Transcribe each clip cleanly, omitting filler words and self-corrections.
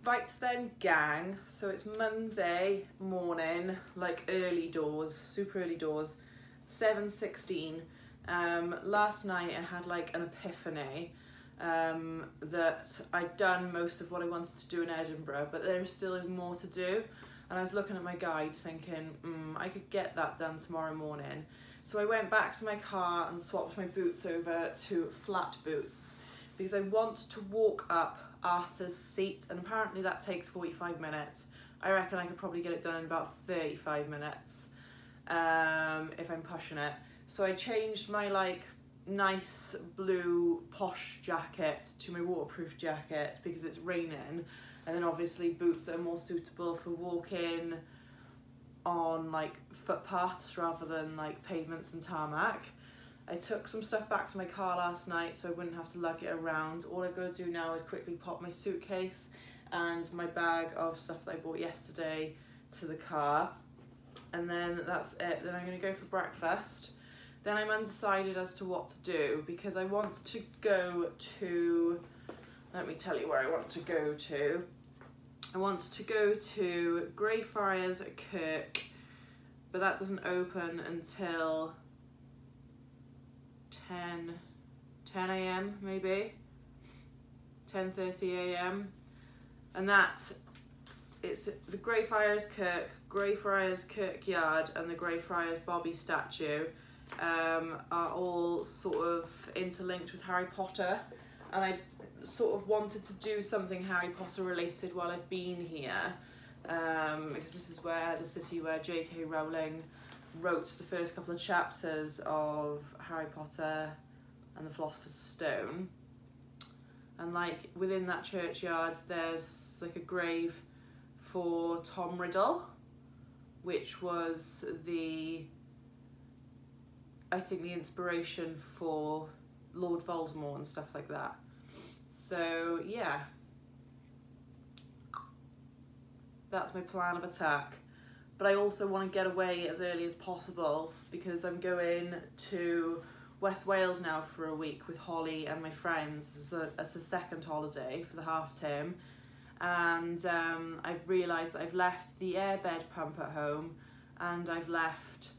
Right then, gang, so it's Monday morning, like early doors, super early doors, 7:16. Last night I had like an epiphany that I'd done most of what I wanted to do in Edinburgh, but there still is more to do. And I was looking at my guide thinking, I could get that done tomorrow morning. So I went back to my car and swapped my boots over to flat boots because I want to walk up Arthur's Seat, and apparently that takes 45 minutes. I reckon I could probably get it done in about 35 minutes if I'm pushing it. So I changed my like nice blue posh jacket to my waterproof jacket because it's raining, and then obviously boots that are more suitable for walking on like footpaths rather than like pavements and tarmac. I took some stuff back to my car last night so I wouldn't have to lug it around. All I've got to do now is quickly pop my suitcase and my bag of stuff that I bought yesterday to the car, and then that's it. Then I'm going to go for breakfast. Then I'm undecided as to what to do because I want to go to, let me tell you where I want to go to. I want to go to Greyfriars Kirk, but that doesn't open until 10 a.m. maybe, 10:30 a.m. and it's the Greyfriars Kirkyard and the Greyfriars Bobby statue are all sort of interlinked with Harry Potter, and I've sort of wanted to do something Harry Potter related while I've been here, because this is where the city where J.K. Rowling wrote the first couple of chapters of Harry Potter and the Philosopher's Stone. And like within that churchyard there's like a grave for Tom Riddle, which was I think the inspiration for Lord Voldemort and stuff like that. So yeah, that's my plan of attack. But I also want to get away as early as possible because I'm going to West Wales now for a week with Holly and my friends as a second holiday for the half term. And I've realised that I've left the airbed pump at home, and I've left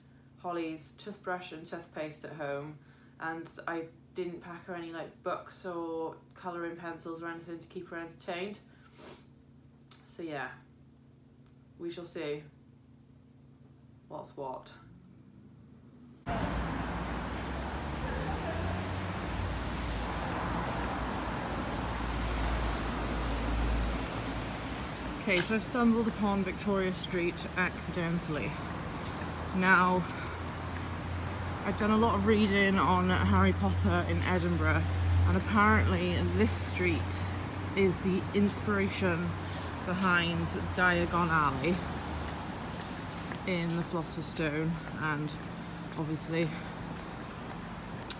Holly's toothbrush and toothpaste at home, and I didn't pack her any like books or colouring pencils or anything to keep her entertained. So yeah, we shall see what's what. Okay, so I've stumbled upon Victoria Street accidentally. Now, I've done a lot of reading on Harry Potter in Edinburgh, and apparently this street is the inspiration behind Diagon Alley in the Philosopher's Stone, and obviously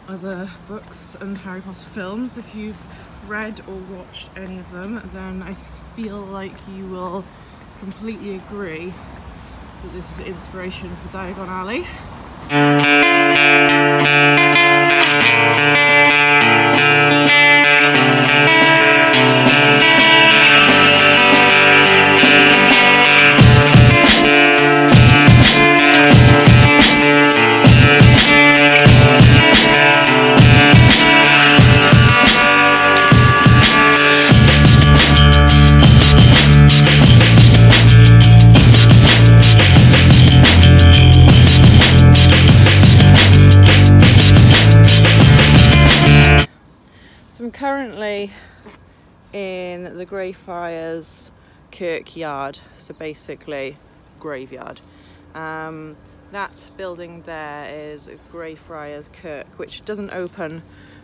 other books and Harry Potter films. If you've read or watched any of them, then I feel like you will completely agree that this is inspiration for Diagon Alley. Currently in the Greyfriars Kirkyard, so basically graveyard. That building there is Greyfriars Kirk, which doesn't open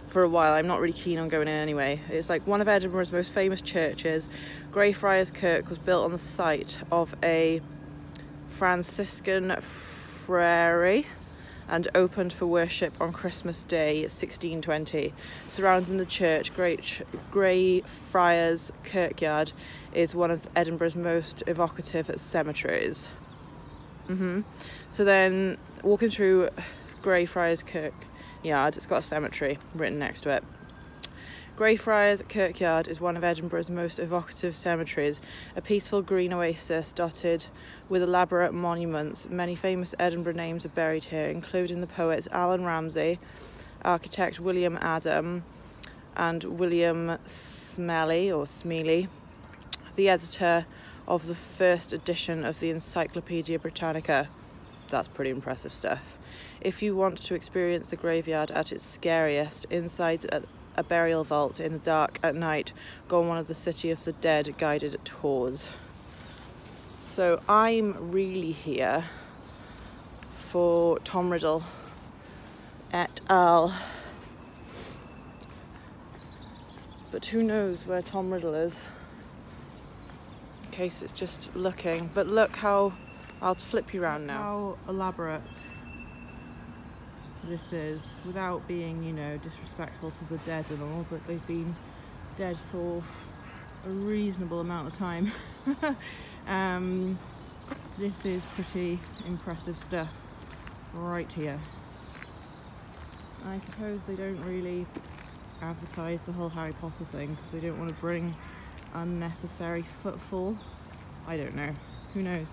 for a while. I'm not really keen on going in anyway. It's like one of Edinburgh's most famous churches. Greyfriars Kirk was built on the site of a Franciscan friary and opened for worship on Christmas Day 1620. Surrounding the church, Greyfriars Kirkyard is one of Edinburgh's most evocative cemeteries. So then, walking through Greyfriars Kirkyard, it's got a cemetery written next to it. Greyfriars Kirkyard is one of Edinburgh's most evocative cemeteries, a peaceful green oasis dotted with elaborate monuments. Many famous Edinburgh names are buried here, including the poets Alan Ramsay, architect William Adam, and William Smealy, the editor of the first edition of the Encyclopedia Britannica. That's pretty impressive stuff. If you want to experience the graveyard at its scariest, inside a burial vault in the dark at night, go on one of the City of the Dead guided tours. So I'm really here for Tom Riddle et al. But who knows where Tom Riddle is? In case it's just looking. But look how, I'll flip you around now. How elaborate this is, without being, you know, disrespectful to the dead and all, but they've been dead for a reasonable amount of time. This is pretty impressive stuff right here. I suppose they don't really advertise the whole Harry Potter thing because they don't want to bring unnecessary footfall. I don't know, who knows,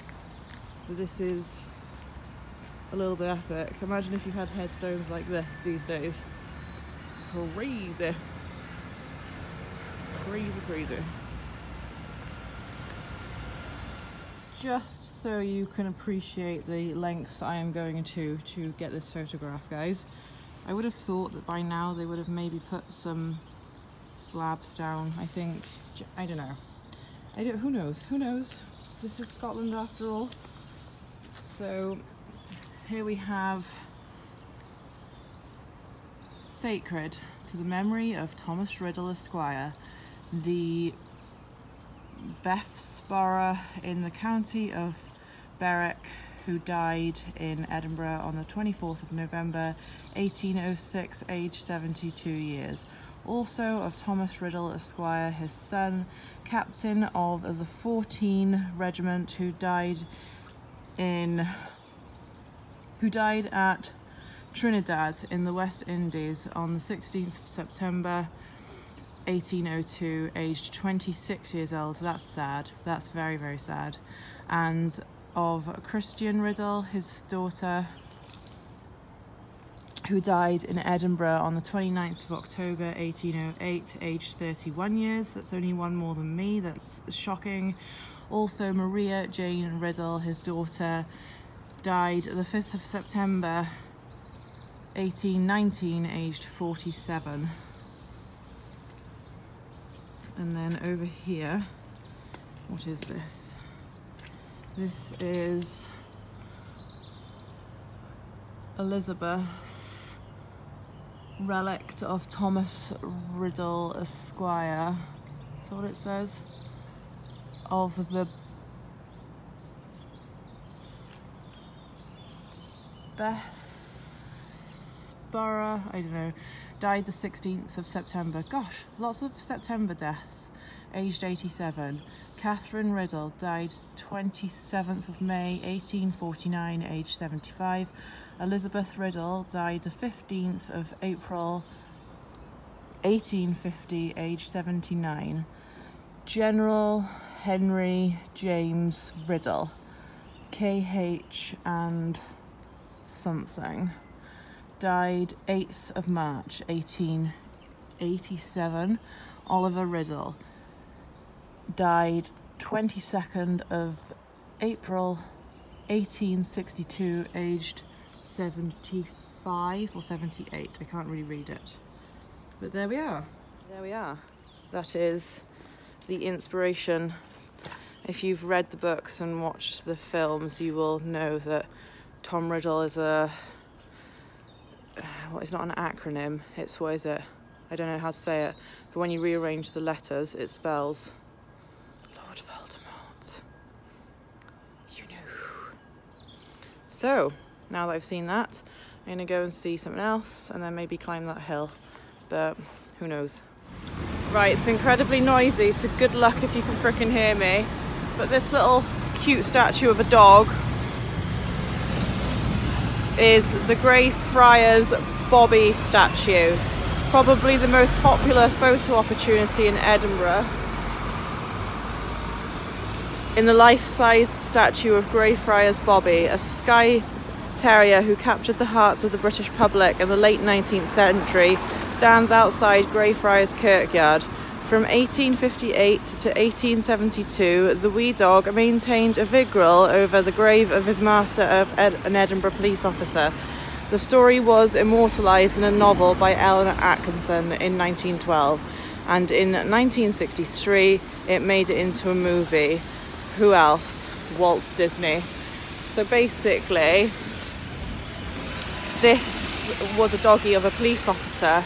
but this is a little bit epic. Imagine if you had headstones like this these days. Crazy. Crazy. Just so you can appreciate the lengths I am going to get this photograph, guys, I would have thought that by now they would have maybe put some slabs down. I think, I don't know. Who knows? This is Scotland after all. So here we have Sacred to the memory of Thomas Riddle Esquire, the Bethsborough in the county of Berwick, who died in Edinburgh on the 24th of November 1806, aged 72 years. Also of Thomas Riddle Esquire, his son, captain of the 14 Regiment, who died at Trinidad in the West Indies on the 16th of September 1802, aged 26 years old. That's sad. That's very, very sad. And of Christian Riddle, his daughter, who died in Edinburgh on the 29th of October 1808, aged 31 years. That's only one more than me. That's shocking. Also Maria Jane Riddle, his daughter, died the 5th of September 1819, aged 47. And then over here, what is this? This is Elizabeth, relict of Thomas Riddle Esquire. That's what it says. Of the Bethsborough, I don't know, died the 16th of September. Gosh, lots of September deaths. Aged 87. Catherine Riddle died 27th of May 1849, aged 75. Elizabeth Riddle died the 15th of April 1850, aged 79. General Henry James Riddle, KH and something, died 8th of March 1887. Oliver Riddle died 22nd of April 1862, aged 75 or 78. I can't really read it, but there we are. That is the inspiration. If you've read the books and watched the films, you will know that Tom Riddle is it's not an acronym, it's, what is it? I don't know how to say it, but when you rearrange the letters, it spells Lord Voldemort. You know. So, now that I've seen that, I'm gonna go and see something else and then maybe climb that hill, but who knows. Right, it's incredibly noisy, so good luck if you can frickin' hear me. But this little cute statue of a dog is the Greyfriars Bobby statue. Probably the most popular photo opportunity in Edinburgh. In the life-sized statue of Greyfriars Bobby, a Skye Terrier who captured the hearts of the British public in the late 19th century, stands outside Greyfriars Kirkyard. From 1858 to 1872, the wee dog maintained a vigil over the grave of his master, an Edinburgh police officer. The story was immortalised in a novel by Eleanor Atkinson in 1912, and in 1963 it made it into a movie. Who else? Walt Disney. So basically, this was a doggy of a police officer,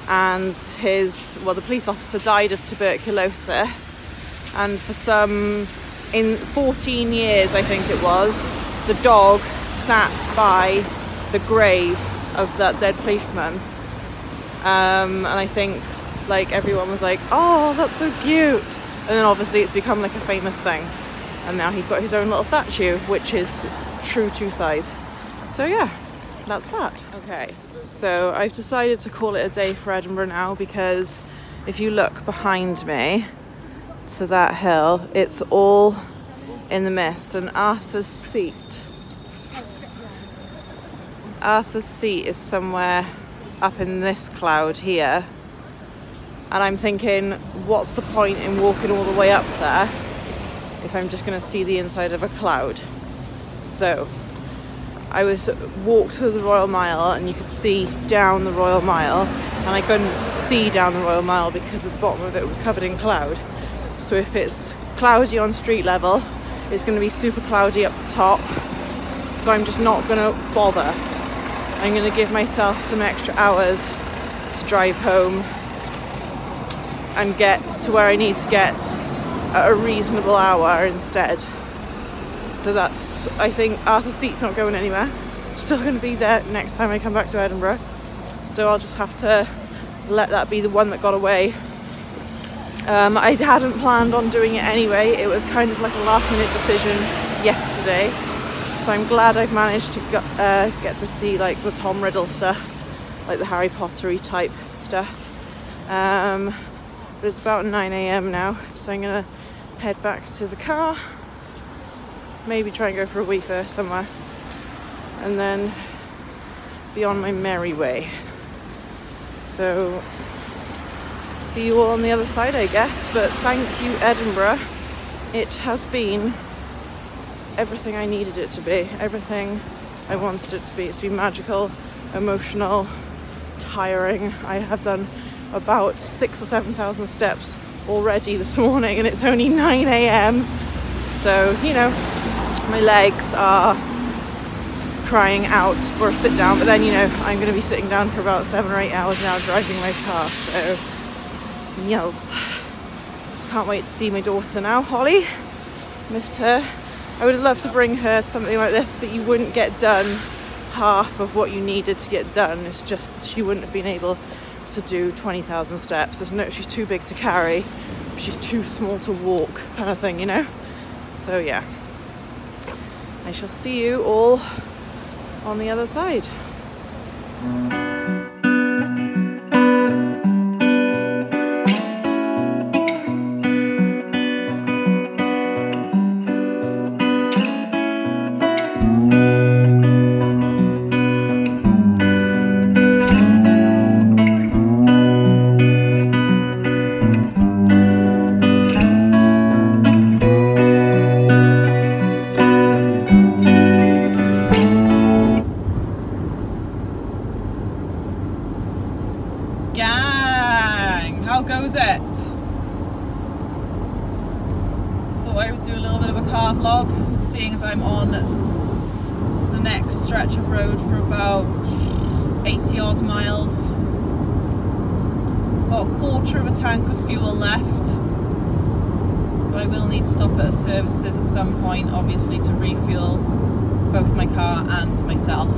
and the police officer died of tuberculosis, and in 14 years I think it was, the dog sat by the grave of that dead policeman, and I think like everyone was like, oh, that's so cute, and then obviously it's become like a famous thing, and now he's got his own little statue which is true to size. So yeah, that's that. Okay, so I've decided to call it a day for Edinburgh now, because if you look behind me to that hill, it's all in the mist, and Arthur's Seat is somewhere up in this cloud here, and I'm thinking, what's the point in walking all the way up there if I'm just going to see the inside of a cloud? So I walked through the Royal Mile, and you could see down the Royal Mile, and I couldn't see down the Royal Mile because at the bottom of it was covered in cloud. So if it's cloudy on street level, it's going to be super cloudy up the top, so I'm just not going to bother. I'm going to give myself some extra hours to drive home and get to where I need to get at a reasonable hour instead. So that's, I think Arthur's Seat's not going anywhere. Still going to be there next time I come back to Edinburgh. So I'll just have to let that be the one that got away. I hadn't planned on doing it anyway. It was kind of like a last minute decision yesterday. So I'm glad I've managed to get to see like the Tom Riddle stuff, like the Harry Potter-y type stuff. But it's about 9 AM now, so I'm gonna head back to the car, maybe try and go for a wee first somewhere, and then be on my merry way. So see you all on the other side, I guess. But thank you, Edinburgh. It has been everything I needed it to be, everything I wanted it to be. It's been magical, emotional, tiring. I have done about 6,000 or 7,000 steps already this morning, and it's only 9 AM. So, you know, my legs are crying out for a sit down, but then, you know, I'm going to be sitting down for about 7 or 8 hours now driving my car. So, yes. Can't wait to see my daughter now, Holly. Missed her. I would love to bring her something like this, but you wouldn't get done half of what you needed to get done. It's just she wouldn't have been able to do 20,000 steps. She's too big to carry, she's too small to walk, kind of thing, you know? So yeah, I shall see you all on the other side. Gang, how goes it? Thought I would do a little bit of a car vlog, seeing as I'm on the next stretch of road for about 80 odd miles. Got a quarter of a tank of fuel left, but I will need to stop at services at some point, obviously, to refuel both my car and myself.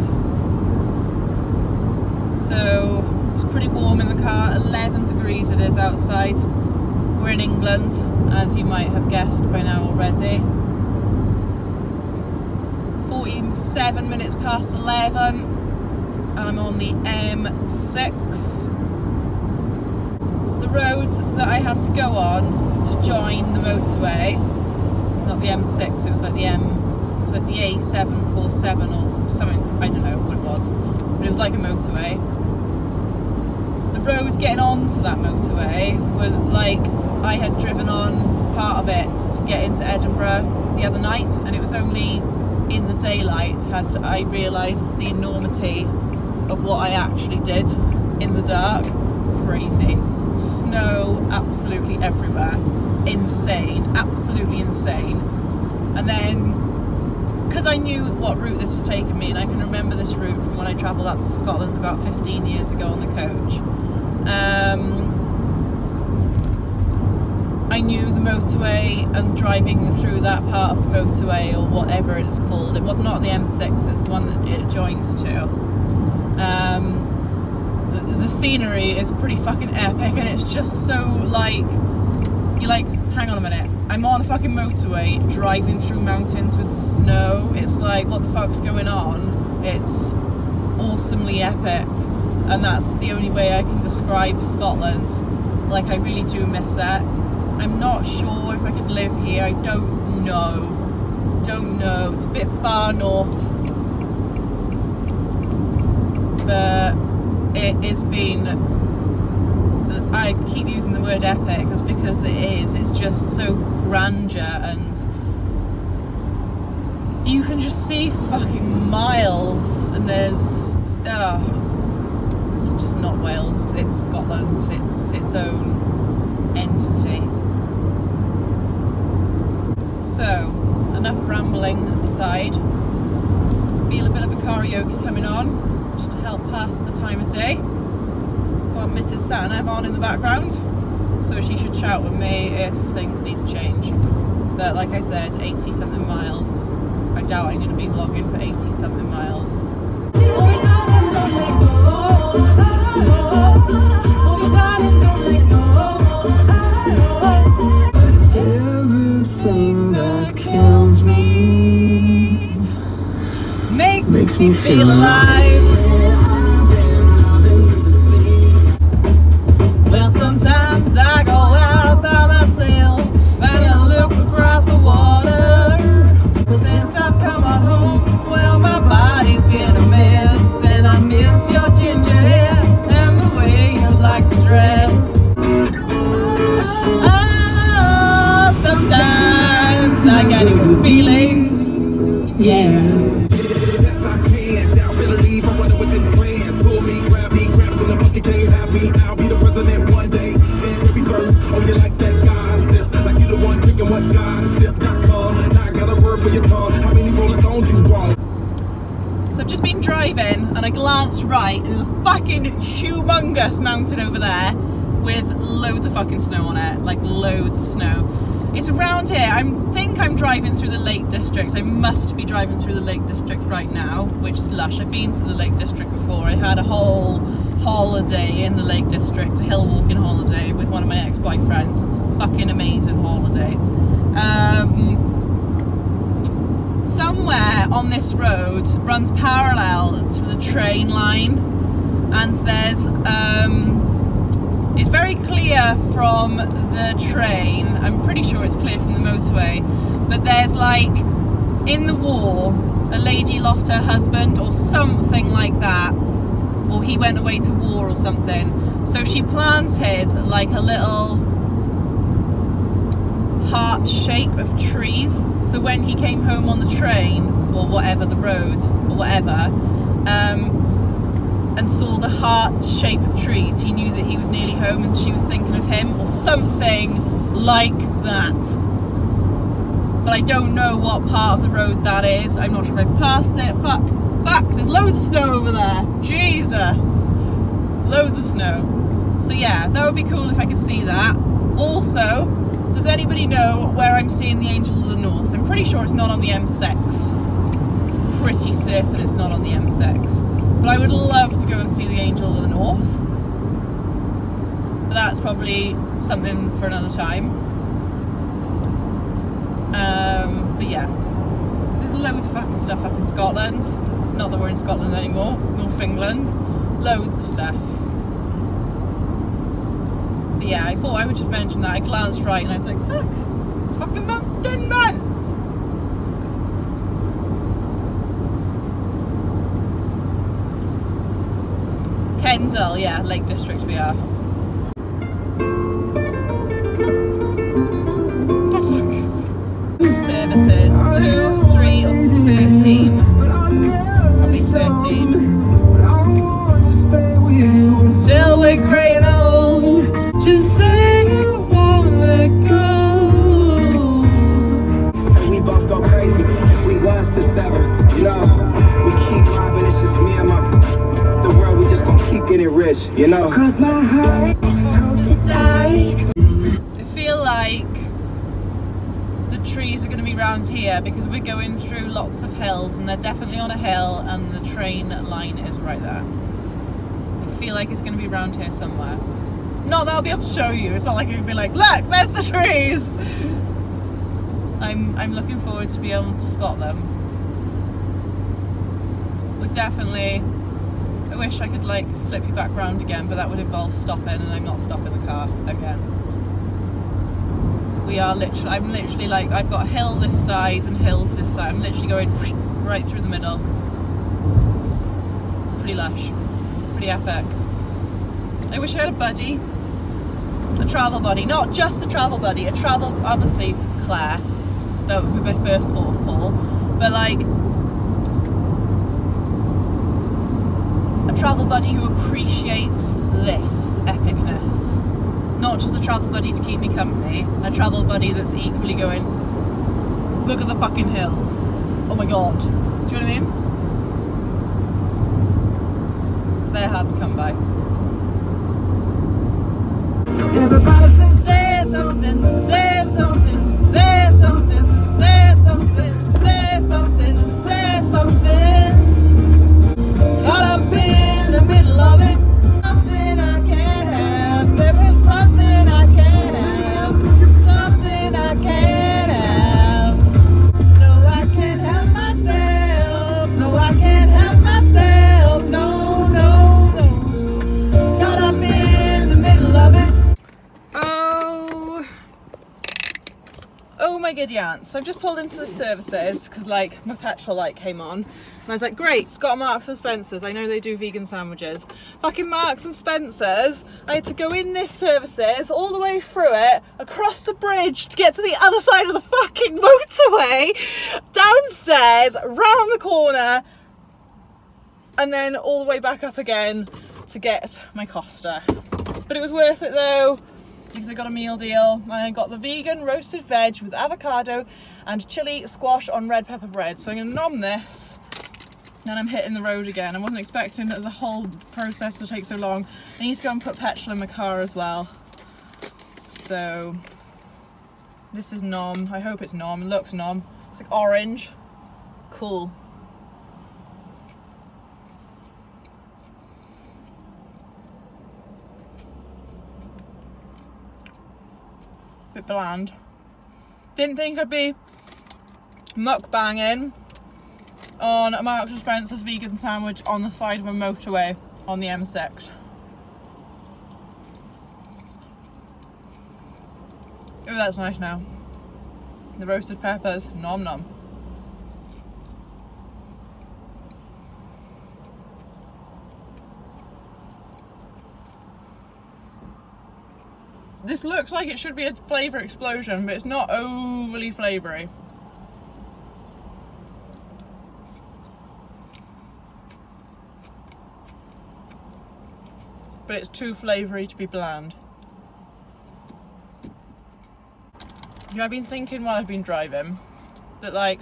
So it's pretty warm in the car, 11 degrees it is outside. We're in England, as you might have guessed by now already. 47 minutes past 11, and I'm on the M6. the road that I had to go on to join the motorway, not the M6, it was like the A747 or something, I don't know what it was, but it was like a motorway. The road getting onto that motorway was like, I had driven on part of it to get into Edinburgh the other night, and it was only in the daylight had I realised the enormity of what I actually did in the dark. Crazy. Snow absolutely everywhere. Insane. Absolutely insane. And then, because I knew what route this was taking me, and I can remember this route from when I travelled up to Scotland about 15 years ago on the coach, I knew the motorway and driving through that part of the motorway, or whatever it's called. It was not the M6, it's the one that it joins to. The scenery is pretty fucking epic, and it's just so like, you're like, hang on a minute, I'm on a fucking motorway driving through mountains with snow. It's like, what the fuck's going on? It's awesomely epic, and that's the only way I can describe Scotland. Like, I really do miss it. I'm not sure if I could live here. I don't know. It's a bit far north, but it has been, I keep using the word epic, that's because it is. It's just so grandeur, and you can just see for fucking miles, and there's, it's just not Wales, it's Scotland, it's its own entity. So, enough rambling aside, feel a bit of a karaoke coming on, just to help pass the time of day. Got Mrs. Satanev on in the background, so she should shout at me if things need to change. But like I said, 80 something miles. I doubt I'm going to be vlogging for 80 something miles. Everything that kills me makes me feel alive. Well, sometimes I go out by myself and I look across the water. Since I've come on home, well, my body's been a mess, and I miss your ginger hair and the way you like to dress. Oh, sometimes I got a good feeling, yeah. I'll be the president one day, January 1st. Oh, you like that gossip? Like you the one drinking what gossip.com. Now I got a word for your tongue. How many Rolling Stones you want? So I've just been driving and I glanced right, and there's a fucking humongous mountain over there with loads of fucking snow on it, like loads of snow. It's around here. I think I'm driving through the Lake District. I must be driving through the Lake District right now, which is lush. I've been to the Lake District before. I had a whole holiday in the Lake District, a hill walking holiday with one of my ex-boyfriends. Fucking amazing holiday. Somewhere on this road runs parallel to the train line, and there's it's very clear from the train, I'm pretty sure it's clear from the motorway, but there's like, in the war, a lady lost her husband or something like that, or he went away to war or something, so she planted like a little heart shape of trees, so when he came home on the train, or whatever, the road, or whatever, and saw the heart shape of trees, he knew that he was nearly home and she was thinking of him, or something like that. But I don't know what part of the road that is. I'm not sure if I've passed it. Fuck, there's loads of snow over there. Jesus, loads of snow. So yeah, that would be cool if I could see that. Also, does anybody know where I'm seeing the Angel of the North? I'm pretty sure it's not on the M6. Pretty certain it's not on the M6. But I would love to go and see the Angel of the North. But that's probably something for another time. But yeah, there's loads of fucking stuff up in Scotland. Not that we're in Scotland anymore, North England. Loads of stuff. But yeah, I thought I would just mention that. I glanced right and I was like, fuck, it's fucking mountain, man. Kendall, yeah, Lake District we are. Services 2, 3 or 13. Probably 13. Till we're grey and old. Just say you won't let go. We both go crazy. We was to sever. You know, we keep robbing. It's just me and the world. We just gonna keep getting rich. You know. Cross my heart. Hope to die. I feel like the trees are going to be round here because we're going through lots of hills, and they're definitely on a hill, and the train line is right there. I feel like it's going to be round here somewhere. Not that I'll be able to show you. It's not like you'll be like, look, there's the trees. I'm looking forward to be able to spot them. We're definitely. I wish I could like flip you back round again, but that would involve stopping, and I'm not stopping the car again. We are literally, I'm literally like, I've got a hill this side and hills this side. I'm literally going right through the middle. It's pretty lush, pretty epic. I wish I had a buddy, a travel buddy, not just a travel buddy, obviously Claire, that would be my first port of call, but like a travel buddy who appreciates this epicness. Not just a travel buddy to keep me company, a travel buddy that's equally going, look at the fucking hills. Oh my god. Do you know what I mean? They're hard to come by. Everybody Say something, say something, say something, say something, say something, say something. Caught up in the middle of it. Something I can't have. There is something I can't have. Something I can't have. No, I can't help myself. No, I can't help myself. No, no, no. Caught up in the middle of it. Oh my giddy aunt. So I've just pulled into the services because like my petrol light came on and I was like, great, it's got Marks and Spencer's. I know they do vegan sandwiches. Fucking Marks and Spencer's. I had to go in this services all the way through it, across the bridge to get to the other side of the fucking motorway, downstairs, round the corner, and then all the way back up again to get my Costa. But it was worth it though, because I got a meal deal and I got the vegan roasted veg with avocado and chili squash on red pepper bread. So I'm going to nom this and I'm hitting the road again. I wasn't expecting the whole process to take so long. I need to go and put petrol in my car as well. So this is nom. I hope it's nom. It looks nom. It's like orange. Cool. Bit bland. Didn't think I'd be mukbanging on a Marks and Spencer's vegan sandwich on the side of a motorway on the M6. Oh, that's nice now. The roasted peppers, nom nom. This looks like it should be a flavour explosion, but it's not overly flavoury. But it's too flavoury to be bland. You know, I've been thinking while I've been driving that like,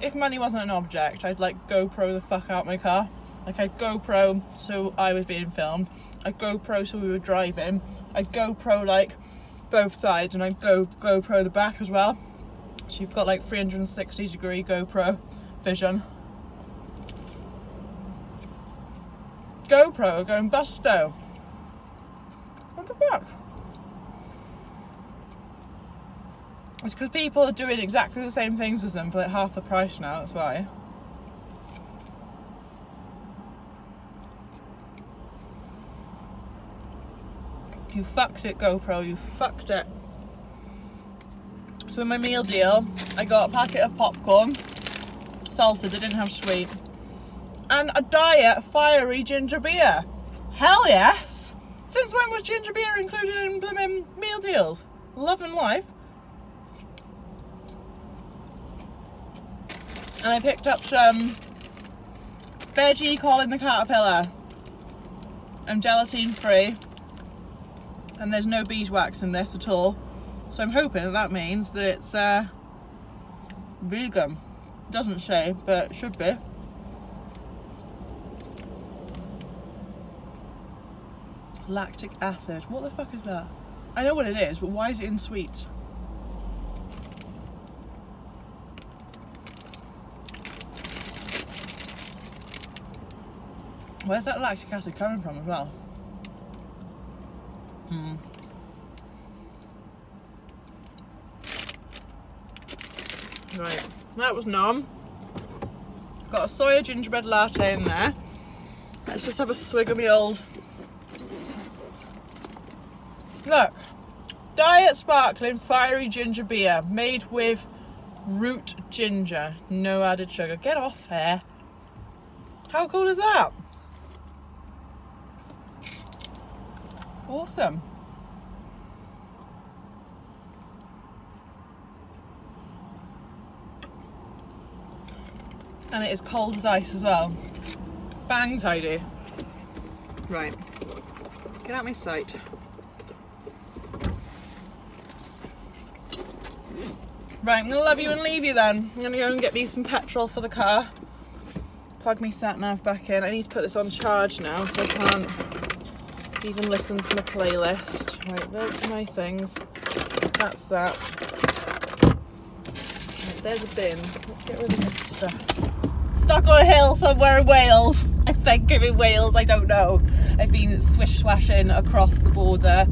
if money wasn't an object, I'd like GoPro the fuck out my car. Like I'd GoPro so I was being filmed, I'd GoPro so we were driving, I'd GoPro like both sides, and I'd GoPro the back as well. So you've got like 360-degree GoPro vision. GoPro going busto. What the fuck? It's because people are doing exactly the same things as them for like half the price now, that's why. You fucked it, GoPro, you fucked it. So in my meal deal, I got a packet of popcorn, salted, they didn't have sweet, and a diet fiery ginger beer. Hell yes! Since when was ginger beer included in blooming meal deals? Loving life. And I picked up some veggie Colin the Caterpillar. I'm gelatine free, and there's no beeswax in this at all. So I'm hoping that means that it's vegan. Doesn't say, but it should be. Lactic acid. What the fuck is that? I know what it is, but why is it in sweets? Where's that lactic acid coming from as well? Right, that was numb. Got a soya gingerbread latte in there. Let's just have a swig of my old... Look, diet sparkling fiery ginger beer made with root ginger, no added sugar. Get off here. How cool is that? Awesome. And it is cold as ice as well. Bang tidy. Right, get out my sight. Right, I'm gonna love you and leave you then. I'm gonna go and get me some petrol for the car. Plug my sat nav back in. I need to put this on charge now, so I can't even listen to my playlist. Right, there's my things. That's that. Right, there's a bin. Let's get rid of this stuff. Stuck on a hill somewhere in Wales. I think I'm in Wales, I don't know. I've been swish-swashing across the border.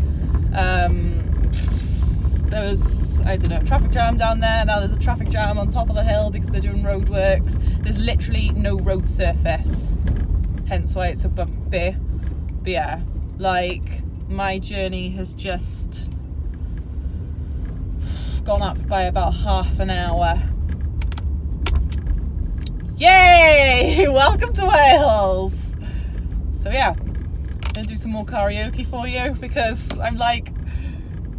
There was, I don't know, traffic jam down there. Now there's a traffic jam on top of the hill because they're doing road works. There's literally no road surface, hence why it's a bumpy. But yeah, like, my journey has just gone up by about half an hour. Yay! Welcome to Wales! So yeah, I'm gonna do some more karaoke for you because I'm like,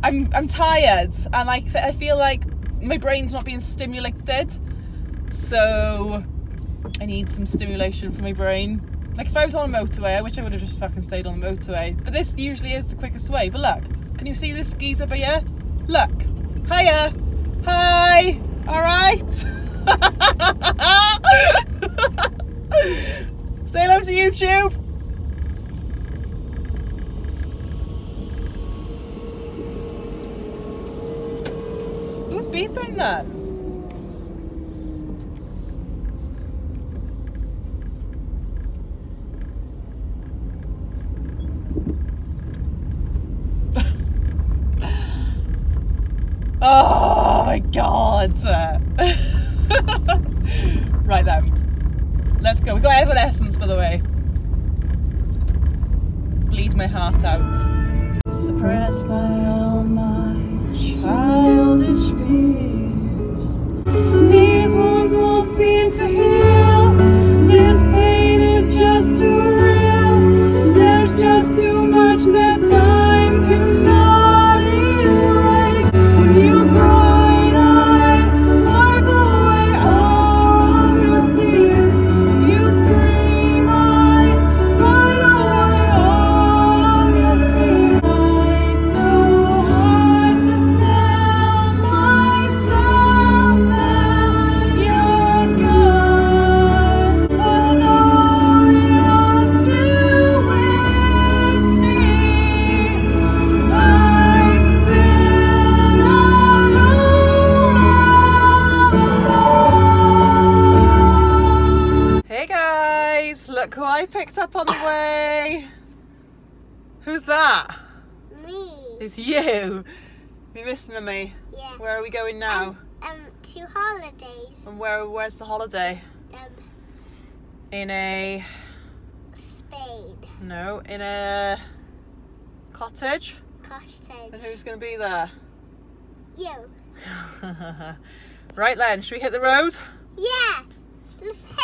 I'm tired and like I feel like my brain's not being stimulated, so I need some stimulation for my brain. Like if I was on a motorway, I wish I would have just fucking stayed on the motorway, but this usually is the quickest way. But look, can you see this geezer up here? Look, hiya, hi, all right. Say hello to YouTube. Who's beeping then? Oh my god. Right then, let's go. We've got Evanescence, by the way. Bleed my heart out. Suppressed by all my childish fears, these wounds won't seem to heal. This pain is just too real. There's just too much that time cannot erase. When you bright-eyed wipe away all your tears, you scream, I fight away all your fears. It's so hard to tell myself that you're gone, although you're still with me. I'm still alone. Hey guys, look who I picked up on the way. Who's that? Me. It's you. We miss Mummy. Yeah. Where are we going now? To holidays. And where's the holiday? In Spain. a cottage? cottage. And who's going to be there? You. Right then, should we hit the road? Yeah. Let's hit